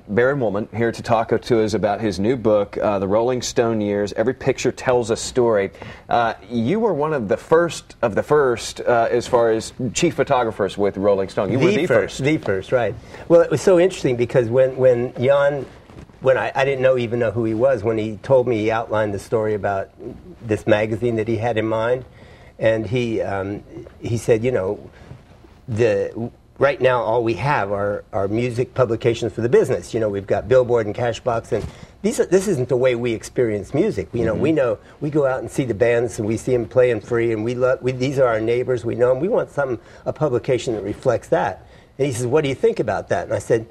Baron Wolman here to talk to us about his new book, The Rolling Stone Years. Every Picture Tells a Story. You were one of the first as far as chief photographers with Rolling Stone. You were the first. The first, right. Well, it was so interesting because when Jan, I didn't even know who he was, when he told me, he outlined the story about this magazine that he had in mind, and he said, you know, right now, all we have are music publications for the business. You know, we've got Billboard and Cashbox, and this isn't the way we experience music. You know, we go out and see the bands, and we see them playing free, and these are our neighbors. We know them. We want a publication that reflects that. And he says, "What do you think about that?" And I said,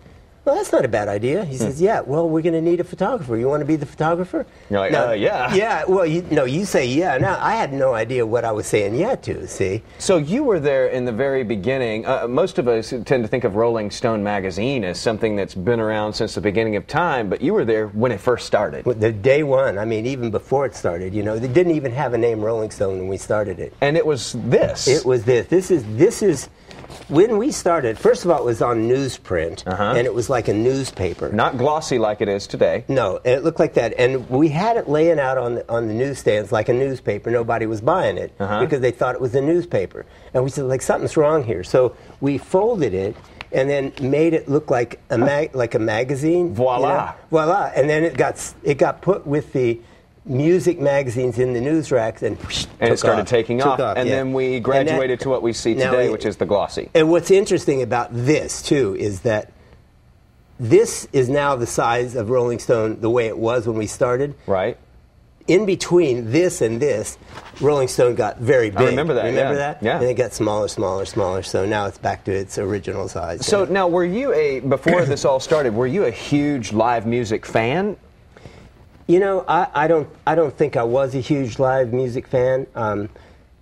"Well, that's not a bad idea." He says, "Yeah, well, we're going to need a photographer. You want to be the photographer?" You're like, yeah. Yeah, well, you say yeah. Now, I had no idea what I was saying yeah to, see. So you were there in the very beginning. Most of us tend to think of Rolling Stone magazine as something that's been around since the beginning of time, but you were there when it first started. The day one, I mean, even before it started, you know, they didn't even have a name Rolling Stone when we started it. And it was this. It was this. This is when we started, first of all, it was on newsprint, and it was like a newspaper. Not glossy like it is today. No, it looked like that. And we had it laying out on the newsstands like a newspaper. Nobody was buying it because they thought it was a newspaper. And we said, like, something's wrong here. So we folded it and then made it look like a magazine. Voila. You know? Voila. And then it got put with the music magazines in the news racks, and it started taking off. And then we graduated to what we see today, which is the glossy. And what's interesting about this, too, is that this is now the size of Rolling Stone the way it was when we started. Right. In between this and this, Rolling Stone got very big. I remember that. Remember that? Yeah. And it got smaller. So now it's back to its original size. So now, were you before this all started, were you a huge live music fan? You know, I don't think I was a huge live music fan.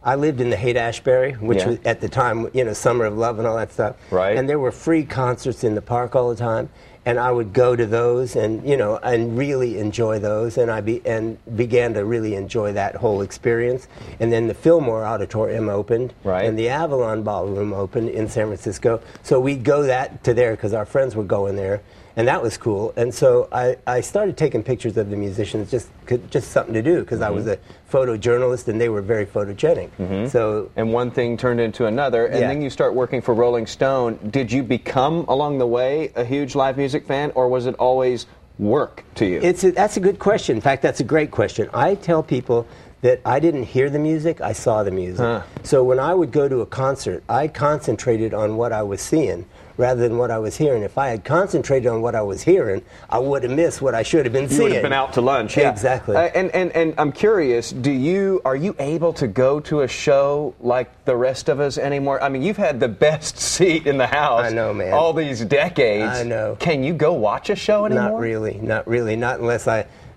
I lived in the Haight-Ashbury, which was at the time, you know, Summer of Love and all that stuff. Right. And there were free concerts in the park all the time, and I would go to those and, you know, and really enjoy those, and began to really enjoy that whole experience. And then the Fillmore Auditorium opened, and the Avalon Ballroom opened in San Francisco. So we'd go to there because our friends were going there. And that was cool. And so I started taking pictures of the musicians, just something to do, because I was a photojournalist and they were very photogenic. So, and one thing turned into another, and then you start working for Rolling Stone. Did you become, along the way, a huge live music fan, or was it always work to you? That's a good question. In fact, that's a great question. I tell people that I didn't hear the music, I saw the music. So when I would go to a concert, I concentrated on what I was seeing rather than what I was hearing. If I had concentrated on what I was hearing, I would have missed what I should have been seeing. You would have been out to lunch. Yeah. Exactly. And I'm curious, are you able to go to a show like the rest of us anymore? I mean, you've had the best seat in the house. I know, man. All these decades. I know. Can you go watch a show anymore? Not really. Not unless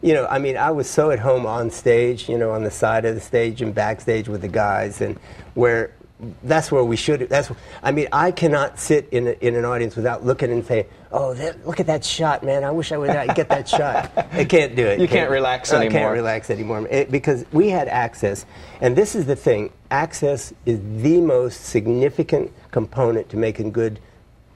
you know, I mean, I was so at home on stage, you know, on the side of the stage and backstage with the guys, and that's where we should. I mean, I cannot sit in an audience without looking and saying, "Oh, look at that shot, man! I wish I would get that shot." I can't do it. You can't relax anymore. I can't relax anymore because we had access, and this is the thing: access is the most significant component to making good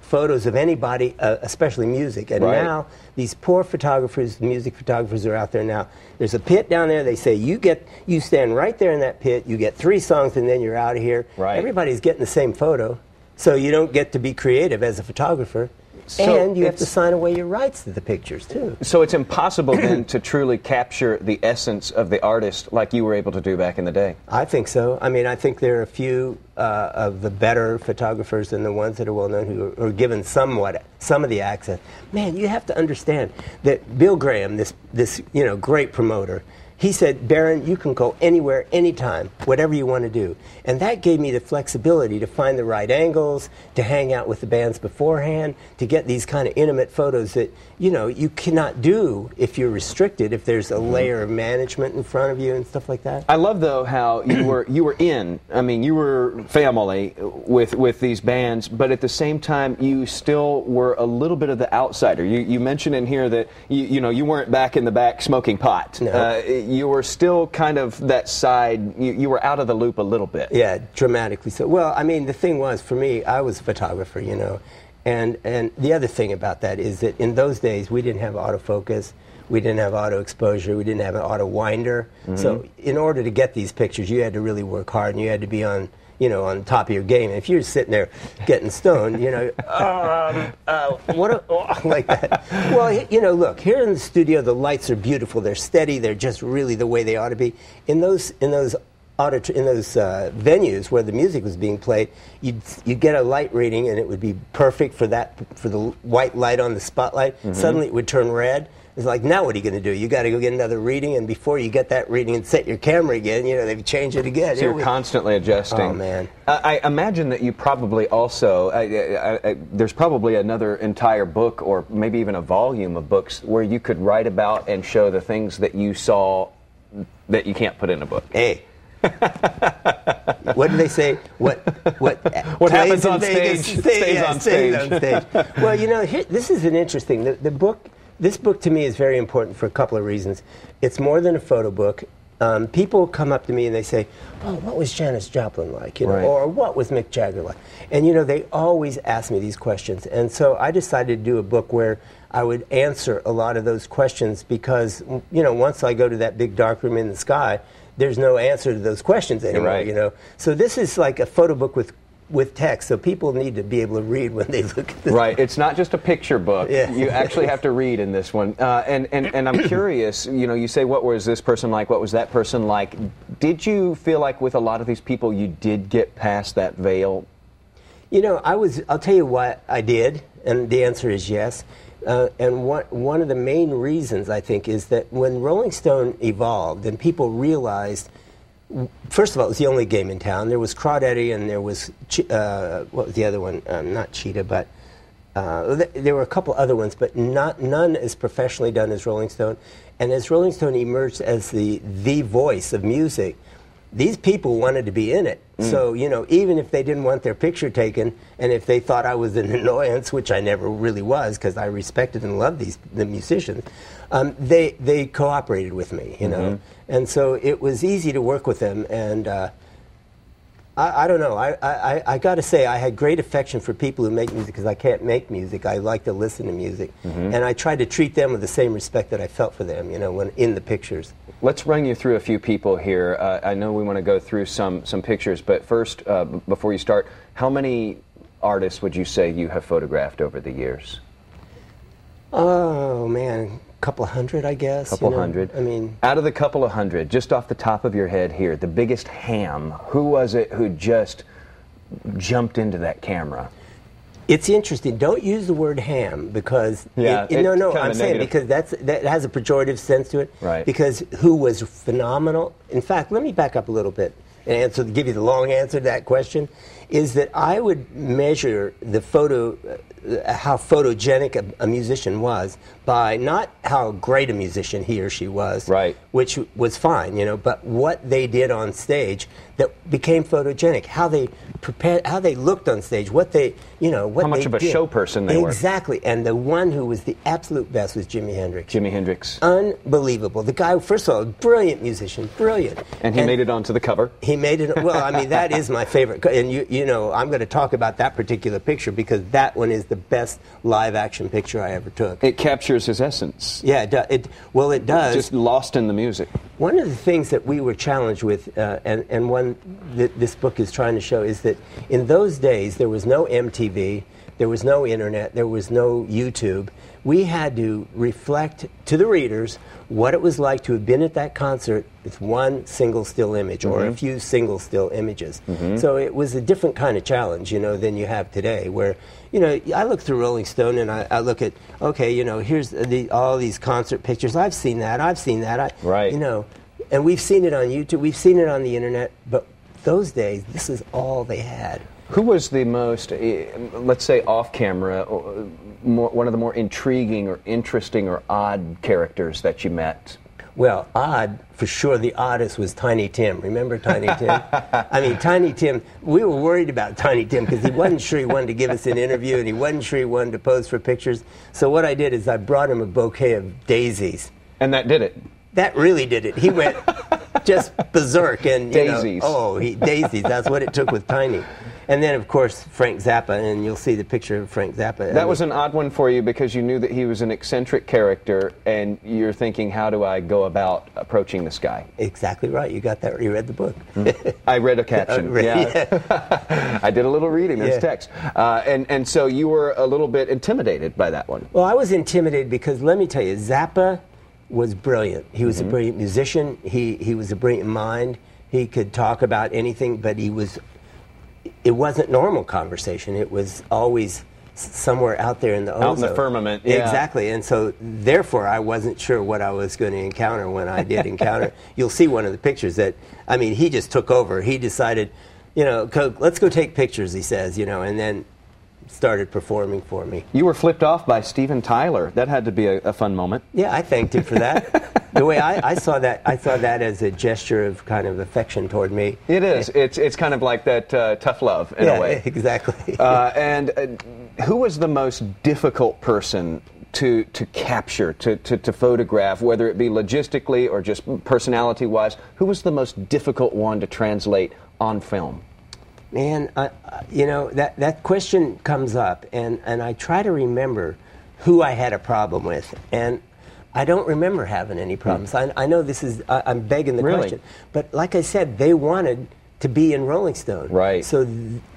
photos of anybody, especially music. And now these poor photographers, music photographers, are out there now. There's a pit down there. They say you stand right there in that pit. You get 3 songs and then you're out of here. Right. Everybody's getting the same photo, so you don't get to be creative as a photographer. And you have to sign away your rights to the pictures, too. So it's impossible, then, to truly capture the essence of the artist like you were able to do back in the day? I think so. I mean, I think there are a few of the better photographers than the ones that are well-known who are given some of the access. Man, you have to understand that Bill Graham, this great promoter, he said, "Baron, you can go anywhere, anytime, whatever you want to do." And that gave me the flexibility to find the right angles, to hang out with the bands beforehand, to get these kind of intimate photos that, you know, you cannot do if you're restricted, if there's a layer of management in front of you and stuff like that. I love, though, how you were you were family with these bands, but at the same time, you still were a little bit of the outsider. You mentioned in here that, you weren't back in the back smoking pot. No. You were still kind of that side, you were out of the loop a little bit. Yeah, dramatically so. Well, I mean, the thing was, for me, I was a photographer, you know, And the other thing about that is that in those days we didn't have autofocus, we didn't have auto exposure, we didn't have an auto winder. So in order to get these pictures, you had to really work hard, and you had to be on top of your game. And if you're sitting there getting stoned, like that. Well, look, here in the studio, the lights are beautiful. They're steady. They're just really the way they ought to be. In those venues where the music was being played, you'd get a light reading, and it would be perfect for the white light on the spotlight. Suddenly, it would turn red. It's like, now what are you going to do? You got to go get another reading, and before you get that reading and set your camera again, they've changed it again. So you're constantly adjusting. Oh, man. I imagine that you probably also, there's probably another entire book or maybe even a volume of books where you could write about and show the things that you saw that you can't put in a book. Hey. What do they say? What happens on stage stays on stage. Well, this is an interesting. This book to me is very important for a couple of reasons. It's more than a photo book. People come up to me and they say, "Oh, what was Janis Joplin like?" Right. Or "What was Mick Jagger like?" And they always ask me these questions. And so I decided to do a book where I would answer a lot of those questions because once I go to that big dark room in the sky, there's no answer to those questions anymore. Right. So this is like a photo book with text, so people need to be able to read when they look at this. Right, it's not just a picture book. Yeah. You actually have to read in this one. And I'm curious, you say, what was this person like, what was that person like? Did you feel like with a lot of these people you did get past that veil? I'll tell you what I did, and the answer is yes. And one of the main reasons, I think, is that when Rolling Stone evolved and people realized, first of all, it was the only game in town. There was Crawdaddy, and there was, what was the other one? Not Cheetah, but there were a couple other ones, but none as professionally done as Rolling Stone. And as Rolling Stone emerged as the voice of music, these people wanted to be in it. So, even if they didn't want their picture taken, and if they thought I was an annoyance, which I never really was, because I respected and loved the musicians, they cooperated with me, And so it was easy to work with them, and I don't know. I got to say, I had great affection for people who make music, because I can't make music. I like to listen to music. And I tried to treat them with the same respect that I felt for them, when in the pictures. Let's run you through a few people here. I know we want to go through some pictures, but first, before you start, how many artists would you say you have photographed over the years? Oh, man. Couple hundred, I guess. Couple hundred. I mean, out of the couple of hundred, just off the top of your head here, the biggest ham, who was it who just jumped into that camera? It's interesting. Don't use the word ham, because I'm saying because that has a pejorative sense to it. Right. Because who was phenomenal. In fact, let me back up a little bit and give you the long answer to that question. Is that I would measure the how photogenic a musician was by not how great a musician he or she was, right, which was fine, but what they did on stage that became photogenic, how they prepared, how they looked on stage, what they, what how much they of a did. show person they were. Exactly, and the one who was the absolute best was Jimi Hendrix. Jimi Hendrix. Unbelievable. The guy, first of all, a brilliant musician, brilliant. And he made it onto the cover. He made it, well, I mean, that is my favorite, and I'm going to talk about that particular picture because that one is the best live action picture I ever took. It captures his essence. Yeah, it does. Just lost in the music. One of the things that we were challenged with, and one that this book is trying to show, is that in those days there was no MTV, there was no internet, there was no YouTube. We had to reflect to the readers what it was like to have been at that concert with one single still image or a few single still images. So it was a different kind of challenge, than you have today, where, I look through Rolling Stone and I look at, okay, here's all these concert pictures. I've seen that. Right. And we've seen it on YouTube, we've seen it on the internet, but those days, this is all they had. Who was the most, let's say off camera, one of the more intriguing or interesting or odd characters that you met? Well, odd, for sure, the oddest was Tiny Tim. Remember Tiny Tim? I mean, Tiny Tim, we were worried about Tiny Tim because he wasn't sure he wanted to give us an interview and he wasn't sure he wanted to pose for pictures. So what I did is I brought him a bouquet of daisies. And that did it? That really did it. He went just berserk. And daisies. Daisies, that's what it took with Tiny. And then, of course, Frank Zappa, and you'll see the picture of Frank Zappa. That was an odd one for you because you knew that he was an eccentric character, and you're thinking, how do I go about approaching this guy? Exactly right. You got that. You read the book. I read a caption. Yeah. I did a little reading. There's text. And so you were a little bit intimidated by that one. Well, I was intimidated because, let me tell you, Zappa was brilliant. He was a brilliant musician. He was a brilliant mind. He could talk about anything, but it wasn't normal conversation. It was always somewhere out there in the ozone. Out in the firmament. Yeah. Exactly. And so, therefore, I wasn't sure what I was going to encounter when I did encounter. You'll see one of the pictures that, I mean, he just took over. He decided, let's go take pictures, he says, and then started performing for me. You were flipped off by Steven Tyler. That had to be a fun moment. Yeah, I thanked him for that. The way I saw that as a gesture of kind of affection toward me. It is. It's kind of like that tough love in a way. Exactly. And who was the most difficult person to capture, to photograph, whether it be logistically or just personality-wise? Who was the most difficult one to translate on film? Man, that question comes up, and I try to remember who I had a problem with, and I don't remember having any problems. I know this is, I'm begging the question, but like I said, they wanted to be in Rolling Stone. Right. So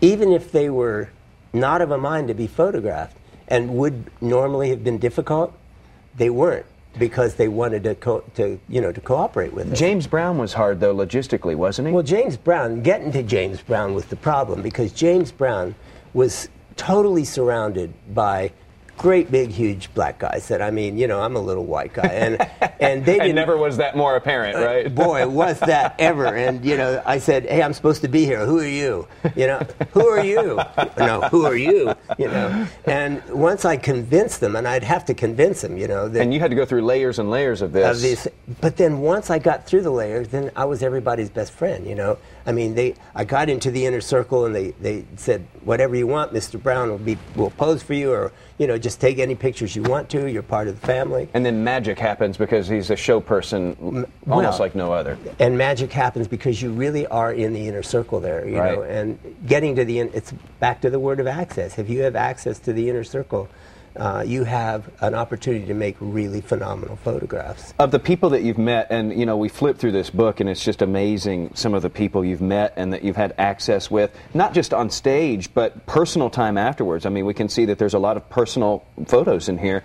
even if they were not of a mind to be photographed and would normally have been difficult, they weren't, because they wanted to cooperate with us. James Brown was hard, though, logistically, wasn't he? Well, getting to James Brown was the problem, because James Brown was totally surrounded by great big huge black guys that, I'm a little white guy, and they didn't, and never was that more apparent, right? Boy, was that ever. And I said, hey, I'm supposed to be here, who are you? Who are you? No, who are you? And once I convinced them, and I'd have to convince them, that, and you had to go through layers and layers of this. But then once I got through the layers, then I was everybody's best friend. I got into the inner circle, and they said, whatever you want, Mr. Brown will pose for you, or just take any pictures you want to. You're part of the family. And then magic happens because he's a show person, almost like no other. And magic happens because you really are in the inner circle there, you know. And getting to the it's back to the word of access. If you have access to the inner circle, you have an opportunity to make really phenomenal photographs. Of the people that you've met, and we flip through this book, and it's just amazing some of the people you've met and that you've had access with, not just on stage, but personal time afterwards. I mean, we can see that there's a lot of personal photos in here.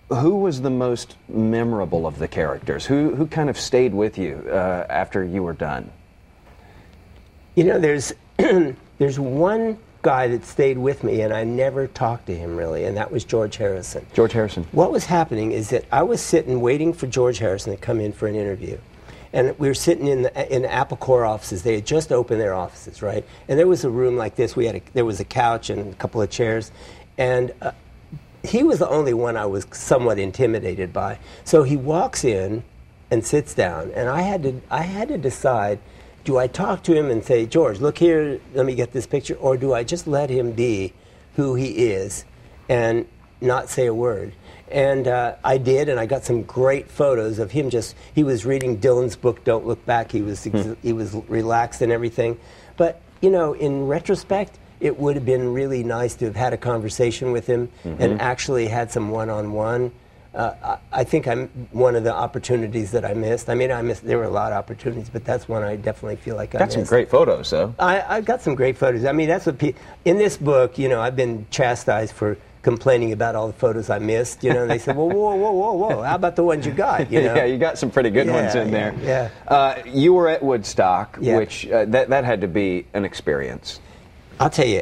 Who was the most memorable of the characters? Who kind of stayed with you after you were done? There's one guy that stayed with me, and I never talked to him really, and that was George Harrison. George Harrison. What was happening is that I was sitting waiting for George Harrison to come in for an interview, and we were sitting in the Apple Corps offices. They had just opened their offices, right? And there was a room like this. There was a couch and a couple of chairs, and he was the only one I was somewhat intimidated by. So he walks in and sits down, and I had to decide, do I talk to him and say, George, look here, let me get this picture, or do I just let him be who he is and not say a word? And I did, and I got some great photos of him he was reading Dylan's book, Don't Look Back. He was relaxed and everything. But, in retrospect, it would have been really nice to have had a conversation with him and actually had some one-on-one. I think one of the opportunities that I missed. There were a lot of opportunities, but that's one I definitely feel like I missed. Got some great photos, though. I got some great photos. That's what in this book, I've been chastised for complaining about all the photos I missed. And they said, well, whoa, how about the ones you got? Yeah, you got some pretty good ones in there. Yeah. You were at Woodstock, which that had to be an experience. I'll tell you,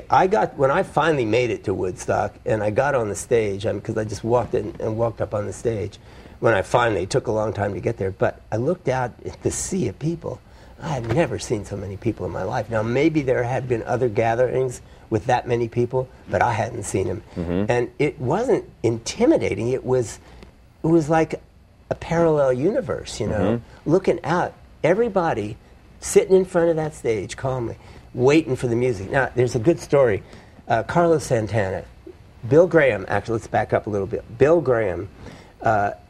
when I finally made it to Woodstock and I got on the stage, because I just walked in and walked up on the stage, it took a long time to get there, but I looked out at the sea of people. I had never seen so many people in my life. Now, maybe there had been other gatherings with that many people, but I hadn't seen them. And it wasn't intimidating. It was like a parallel universe, looking out, everybody sitting in front of that stage calmly, waiting for the music. Now, there's a good story. Carlos Santana, Bill Graham, actually, let's back up a little bit. Bill Graham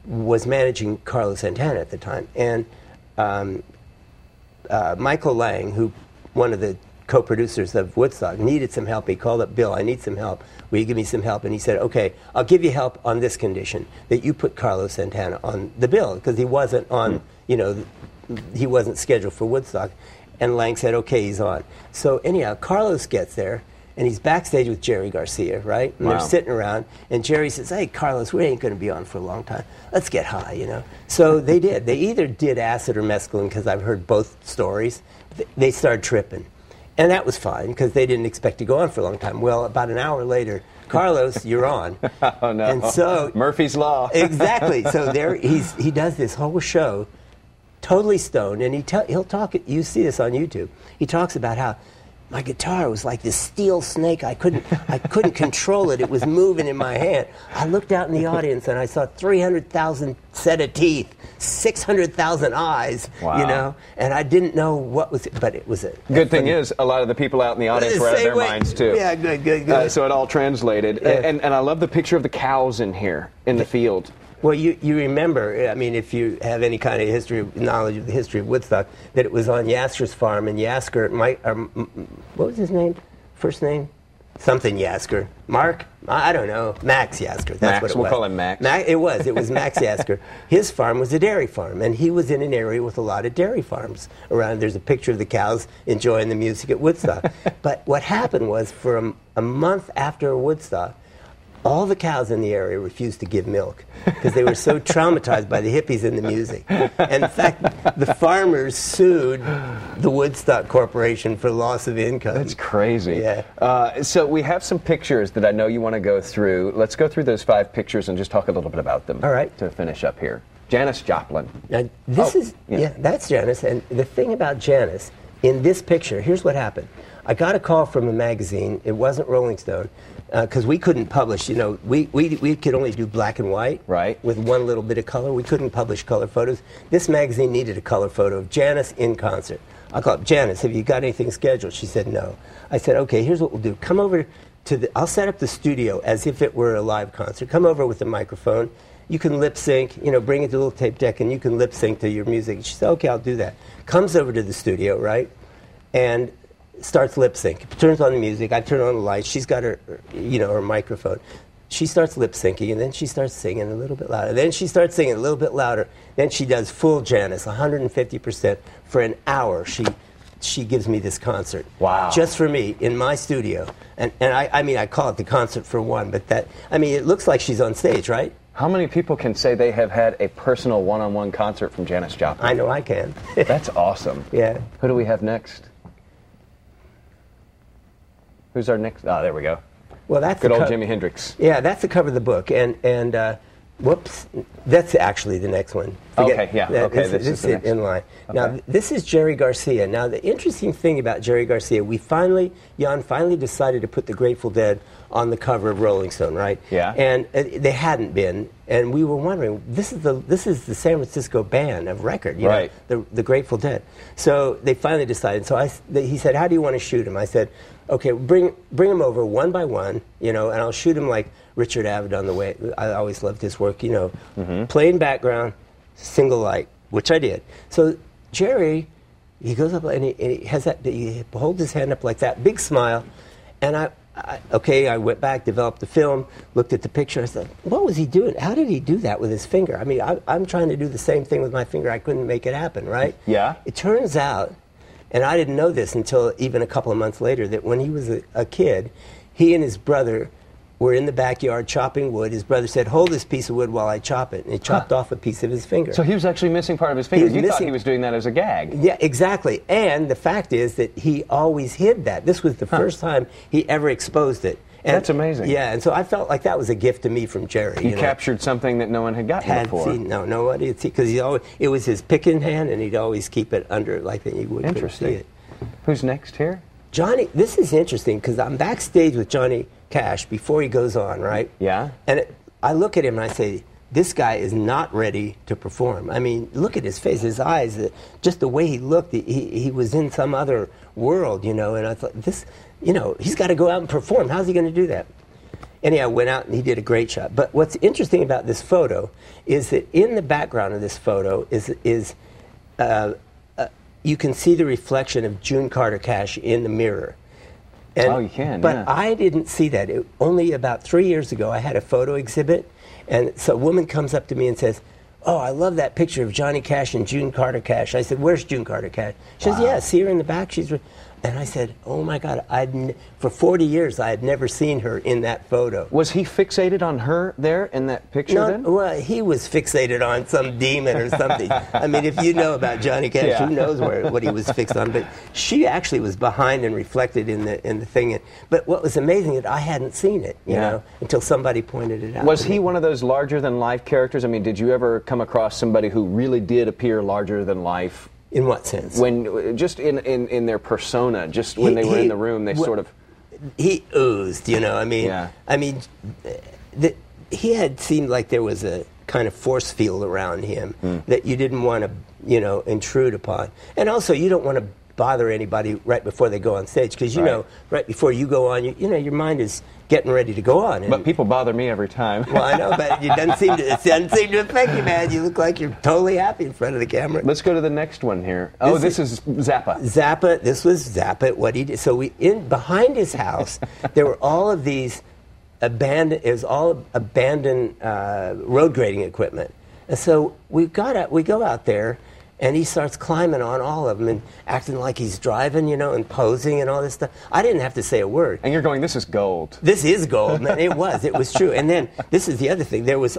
was managing Carlos Santana at the time. And Michael Lang, one of the co-producers of Woodstock, needed some help. He called up Bill, I need some help. Will you give me some help? And he said, okay, I'll give you help on this condition, that you put Carlos Santana on the bill, because he wasn't on, he wasn't scheduled for Woodstock. And Lang said, okay, he's on. So anyhow, Carlos gets there, and he's backstage with Jerry Garcia, right? And they're sitting around, and Jerry says, hey, Carlos, we ain't going to be on for a long time. Let's get high, So they did. They either did acid or mescaline, because I've heard both stories. They started tripping. And that was fine, because they didn't expect to go on for a long time. Well, about an hour later, Carlos, you're on. Oh, no. And so, Murphy's Law. Exactly. So there he does this whole show, totally stoned, and he'll talk, you see this on YouTube, he talks about how my guitar was like this steel snake. I couldn't control it. It was moving in my hand. I looked out in the audience and I saw 300,000 set of teeth, 600,000 eyes, wow. And I didn't know what was it, but it was it. Good thing is, a lot of the people out in the audience were out of their minds too. Yeah, good. So it all translated. And I love the picture of the cows in here, in the field. Well, you remember, I mean, if you have any kind of knowledge of the history of Woodstock, that it was on Yasker's farm, and Yasker, what was his name? First name? Something Yasker. Mark? I don't know. Max Yasker. That's what it was. We'll call him Max. It was Max Yasker. His farm was a dairy farm, and he was in an area with a lot of dairy farms around. There's a picture of the cows enjoying the music at Woodstock. But what happened was, for a month after Woodstock, all the cows in the area refused to give milk because they were so traumatized by the hippies and the music. And in fact, the farmers sued the Woodstock Corporation for loss of income. That's crazy. Yeah. So we have some pictures that I know you want to go through. Let's go through those 5 pictures and just talk a little bit about them. All right. To finish up here. Janis Joplin. Now, that's Janis. And the thing about Janis, in this picture, here's what happened. I got a call from a magazine. It wasn't Rolling Stone. Because we couldn't publish, we could only do black and white, right, with one little bit of color. We couldn't publish color photos. This magazine needed a color photo of Janis in concert. I called, Janis, have you got anything scheduled? She said no. I said, okay, here's what we'll do. Come over to I'll set up the studio as if it were a live concert. Come over with a microphone. You can lip sync, bring it to the little tape deck, and you can lip sync to your music. She said, okay, I'll do that. Comes over to the studio, right, and starts lip sync. Turns on the music. I turn on the lights. She's got her, her microphone. She starts lip syncing, and then she starts singing a little bit louder. Then she starts singing a little bit louder. Then she does full Janis, 150% for an hour. She gives me this concert. Wow. Just for me in my studio. And I call it the concert for one, but it looks like she's on stage, right? How many people can say they have had a personal one-on-one concert from Janis Joplin? I know I can. That's awesome. Yeah. Who do we have next? Who's our next? Oh, there we go. Well, that's good old Jimi Hendrix. Yeah, that's the cover of the book, and whoops, that's actually the next one. Okay, yeah, okay, this is the next in line. Okay. Now, this is Jerry Garcia. Now, the interesting thing about Jerry Garcia, Jan finally decided to put the Grateful Dead on the cover of Rolling Stone, right? Yeah. And they hadn't been, and we were wondering, this is the San Francisco band of record, right? The Grateful Dead. So they finally decided. So he said, "How do you want to shoot him?" I said, "Okay, bring him over one by one, and I'll shoot him like Richard Avedon the way I always loved his work, plain background, single light," which I did. So Jerry, he goes up and he has that. He holds his hand up like that, big smile, and I went back, developed the film, looked at the picture. I said, what was he doing? How did he do that with his finger? I mean, I'm trying to do the same thing with my finger. I couldn't make it happen, right? Yeah. It turns out, and I didn't know this until even a couple of months later, that when he was a kid, he and his brother were in the backyard chopping wood. His brother said, hold this piece of wood while I chop it. And he chopped off a piece of his finger. So he was actually missing part of his finger. You thought he was doing that as a gag. Yeah, exactly. And the fact is that he always hid that. This was the first time he ever exposed it. And that's amazing. Yeah, and so I felt like that was a gift to me from Jerry. He captured something that no one had gotten before. Nobody had seen, because it was his pick in hand, and he'd always keep it under like that. You wouldn't see it. Who's next here? Johnny. This is interesting because I'm backstage with Johnny Cash before he goes on, right? Yeah. And I look at him and I say, this guy is not ready to perform. I mean, look at his face, his eyes, just the way he looked. He was in some other world, And I thought, he's got to go out and perform. How's he going to do that? Anyhow, I went out and he did a great job. But what's interesting about this photo is that in the background of this photo is you can see the reflection of June Carter Cash in the mirror. And, you can, but yeah. I didn't see that. Only about 3 years ago, I had a photo exhibit, and so a woman comes up to me and says, "Oh, I love that picture of Johnny Cash and June Carter Cash." I said, "Where's June Carter Cash?" She says, "Yeah, see her in the back. And I said, "Oh my God, for 40 years I had never seen her in that photo." Was he fixated on her there in that picture then? Well, he was fixated on some demon or something. I mean, if you know about Johnny Cash, Yeah. who knows what he was fixed on? But she actually was behind and reflected in the thing. But what was amazing is I hadn't seen it, you know, until somebody pointed it out. Was he one of those larger-than-life characters? I mean, did you ever come across somebody who really did appear larger than life? In what sense? When just in their persona, just when they were in the room, they sort of he oozed. You know, I mean, he had seemed like there was a kind of force field around him that you didn't want to, you know, intrude upon, and also you don't want to bother anybody right before they go on stage because you know right before you go on, you know, your mind is getting ready to go on. But people bother me every time. Well, I know, but it doesn't seem to affect you, man. You look like you're totally happy in front of the camera. Let's go to the next one here. This is Zappa. Zappa. This was Zappa. What he did. So behind his house, there were all of these abandoned road grading equipment, and so we go out there. And he starts climbing on all of them and acting like he's driving, you know, and posing and all this stuff. I didn't have to say a word. And you're going, this is gold. This is gold, man. It was true. And then this is the other thing. There was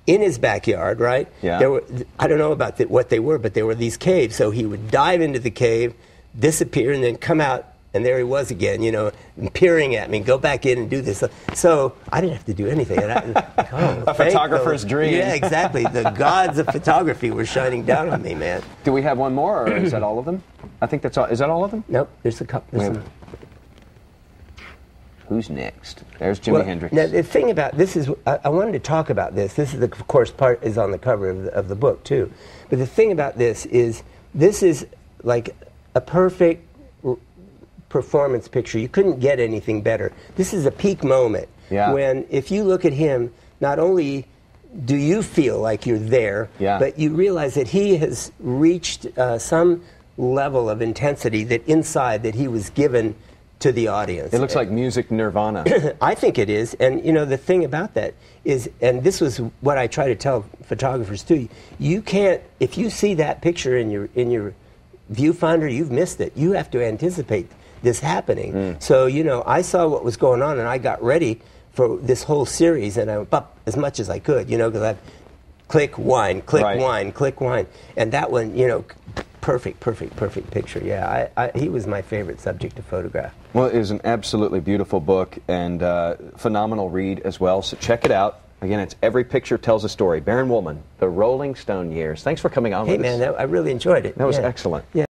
in his backyard, right? Yeah. There were, I don't know about what they were, but there were these caves. So he would dive into the cave, disappear, and then come out. And there he was again, you know, peering at me, go back in and do this. So I didn't have to do anything. A photographer's dream. Yeah, exactly. The gods of photography were shining down on me, man. Do we have one more, or is that all of them? I think that's all. Is that all of them? Nope, there's a couple. Who's next? There's Jimi Hendrix. Now, the thing about this is, I wanted to talk about this. This is, of course, part is on the cover of the book, too. But the thing about this is like a perfect performance picture. You couldn't get anything better. This is a peak moment when, if you look at him, not only do you feel like you're there, but you realize that he has reached some level of intensity that inside that he was given to the audience. It looks like music nirvana. I think it is. And, you know, the thing about that is, and this was what I try to tell photographers too, you can't, if you see that picture in your viewfinder, you've missed it. You have to anticipate this happening. So, you know, I saw what was going on and I got ready for this whole series and I went up as much as I could, you know, because I click, wind, click, wind, click, wind. And that one, you know, perfect picture. Yeah, he was my favorite subject to photograph. Well, it is an absolutely beautiful book and phenomenal read as well, so check it out. Again, it's Every Picture Tells a Story. Baron Wolman, The Rolling Stone Years. Thanks for coming on with us. Hey, man, I really enjoyed it. That was excellent. Yeah.